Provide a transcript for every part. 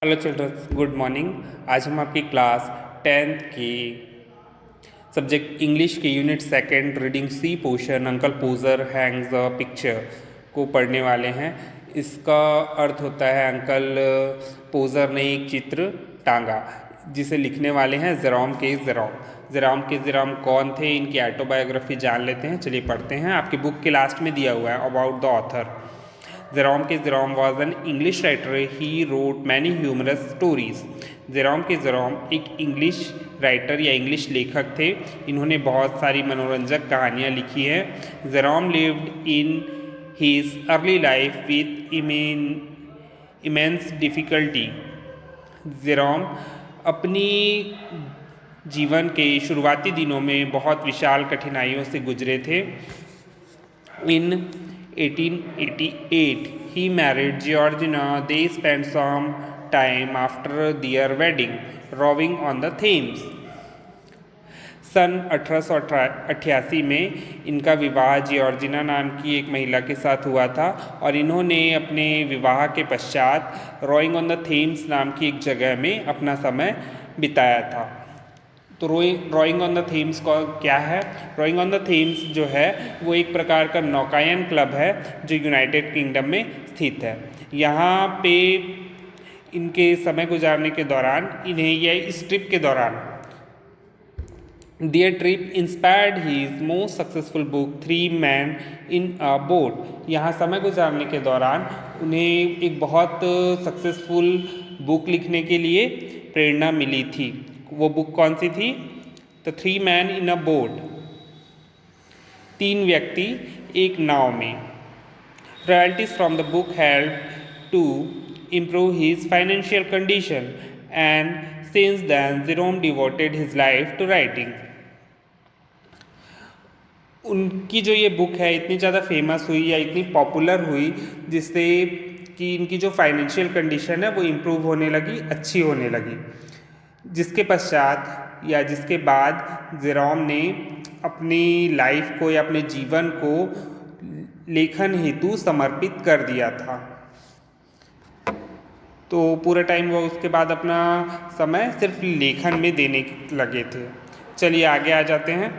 Hello children's, good morning. आज हम आपकी क्लास 10th की सब्जेक्ट इंग्लिश के यूनिट सेकंड रीडिंग सी portion uncle Podger hangs a picture को पढ़ने वाले हैं। इसका अर्थ होता है अंकल पोजर ने एक चित्र टांगा, जिसे लिखने वाले हैं जेरोम के जेरोम कौन थे, इनकी ऑटोबायोग्राफी जान लेते हैं। चलिए पढ़ते हैं। आपकी बुक के लास्ट में दिया हुआ है about the author. Jerome was an English writer. He wrote many humorous stories. Jerome एक इंग्लिश राइटर या इंग्लिश लेखक थे। इन्होंने बहुत सारी मनोरंजक कहानियाँ लिखी हैं। Jerome lived in his early life with immense difficulty. Jerome अपनी जीवन के शुरुआती दिनों में बहुत विशाल कठिनाइयों से गुजरे थे। In 1888, he married Georgina. They spent some time after their wedding rowing on the Thames. सन 1888 में इनका विवाह जॉर्जिना नाम की एक महिला के साथ हुआ था और इन्होंने अपने विवाह के पश्चात रोइंग ऑन द थेम्स नाम की एक जगह में अपना समय बिताया था। तो रोइंग ऑन द थेम्स का क्या है? रोइंग ऑन द थेम्स जो है वो एक प्रकार का नौकायन क्लब है जो यूनाइटेड किंगडम में स्थित है। यहाँ पे इनके समय गुजारने के दौरान इन्हें यह इस ट्रिप के दौरान Their trip inspired his most successful book, Three Men in a Boat. यहाँ समय गुजारने के दौरान उन्हें एक बहुत सक्सेसफुल बुक लिखने के लिए प्रेरणा मिली थी। वो बुक कौन सी थी? The three men in a boat, तीन व्यक्ति एक नाव में। Royalties from the book help to improve his financial condition and since then Jerome devoted his life to writing. उनकी जो ये बुक है इतनी ज़्यादा फेमस हुई या इतनी पॉपुलर हुई जिससे कि इनकी जो फाइनेंशियल कंडीशन है वो इम्प्रूव होने लगी, अच्छी होने लगी। जिसके पश्चात या जिसके बाद जेरोम ने अपनी लाइफ को या अपने जीवन को लेखन हेतु समर्पित कर दिया था। तो पूरा टाइम वो उसके बाद अपना समय सिर्फ लेखन में देने लगे थे। चलिए आगे आ जाते हैं।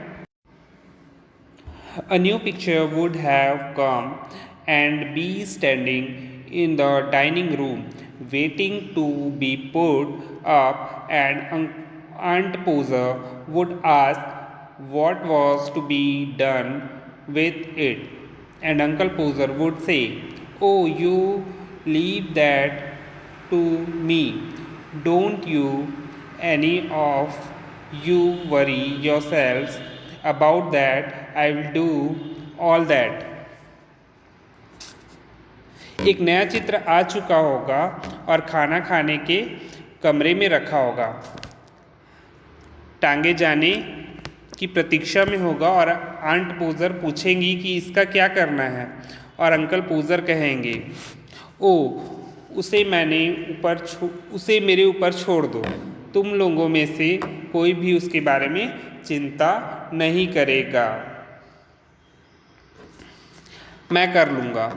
A new picture would have come and be standing in the dining room waiting to be put up, and Aunt Poser would ask what was to be done with it, and Uncle Poser would say, "Oh, you leave that to me. Don't you any of you worry yourselves about that. I will do all that." एक नया चित्र आ चुका होगा और खाना खाने के कमरे में रखा होगा, टांगे जाने की प्रतीक्षा में होगा और आंट पोजर पूछेंगी कि इसका क्या करना है और अंकल पोजर कहेंगे, ओ उसे मेरे ऊपर छोड़ दो। तुम लोगों में से कोई भी उसके बारे में चिंता नहीं करेगा, मैं कर लूँगा।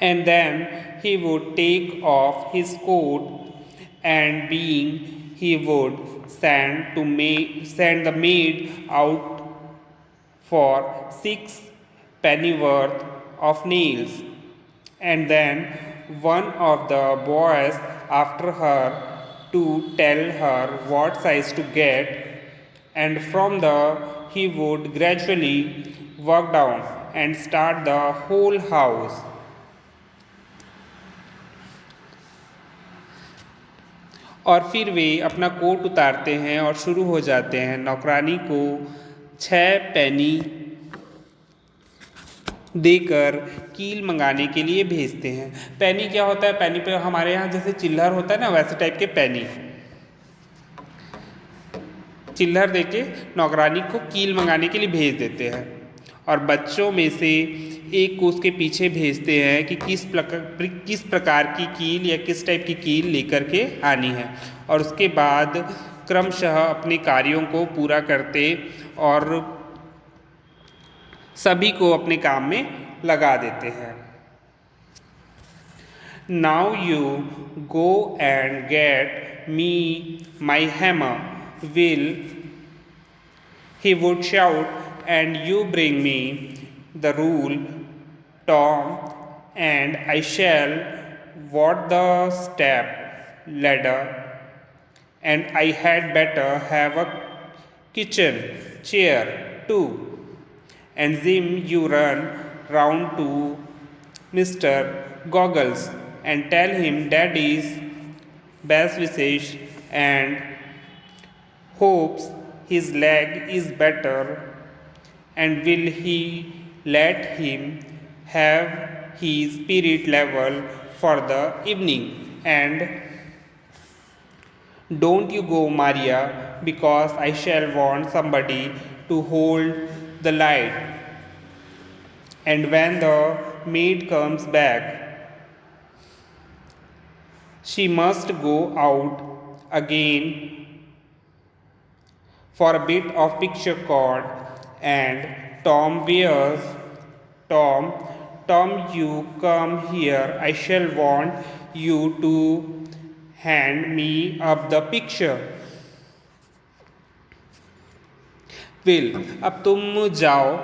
And then he would take off his coat and he would send the maid out for 6 pennyworth of nails, and then one of the boys after her to tell her what size to get, and from he would gradually work down and start the whole house. और फिर वे अपना coat उतारते हैं और शुरू हो जाते हैं नौकरानी को 6 पैनी देकर कील मंगाने के लिए भेजते हैं। पैनी क्या होता है? पैनी पे हमारे यहाँ जैसे चिल्लर होता है ना, वैसे टाइप के पैनी चिल्लर देके नौकरानी को कील मंगाने के लिए भेज देते हैं और बच्चों में से एक को उसके पीछे भेजते हैं कि किस प्रकार की कील या किस टाइप की कील लेकर के आनी है, और उसके बाद क्रमशः अपने कार्यों को पूरा करते और सभी को अपने काम में लगा देते हैं। Now you go and get me my hammer, will he would shout, and you bring me the rule, Tom, and I shall what the step ladder, and I had better have a kitchen chair too. And Jim, you run round to Mr. Goggles and tell him Daddy's best wishes and hopes his leg is better, and will he let him have his spirit level for the evening. And don't you go, Maria, because I shall want somebody to hold the light. And when the maid comes back, she must go out again for a bit of picture cord. And Tom wears. Tom, you come here. I shall want you to hand me up the picture. Will, अब तुम जाओ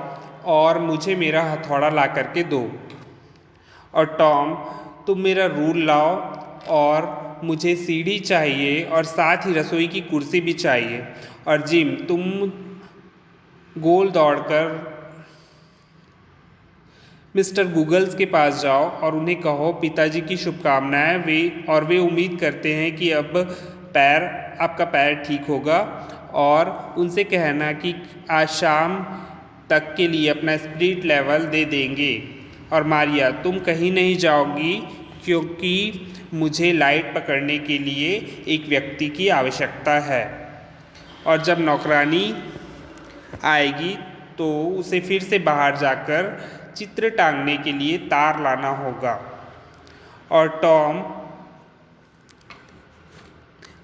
और मुझे मेरा हथौड़ा ला करके दो. और टॉम, तुम मेरा रूल लाओ और मुझे सीढ़ी चाहिए और साथ ही रसोई की कुर्सी भी चाहिए. और जिम, तुम गोल दौड़कर मिस्टर गूगल्स के पास जाओ और उन्हें कहो पिताजी की शुभकामनाएं, वे उम्मीद करते हैं कि अब आपका पैर ठीक होगा. और उनसे कहना कि आज शाम तक के लिए अपना स्पिरिट लेवल दे देंगे. और मारिया, तुम कहीं नहीं जाओगी क्योंकि मुझे लाइट पकड़ने के लिए एक व्यक्ति की आवश्यकता है. और जब नौकरानी आएगी तो उसे फिर से बाहर जाकर चित्र टांगने के लिए तार लाना होगा. और टॉम,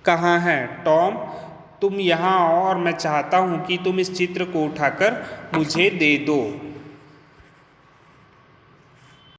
कहाँ है टॉम? तुम यहाँ आओ और मैं चाहता हूँ कि तुम इस चित्र को उठाकर मुझे दे दो.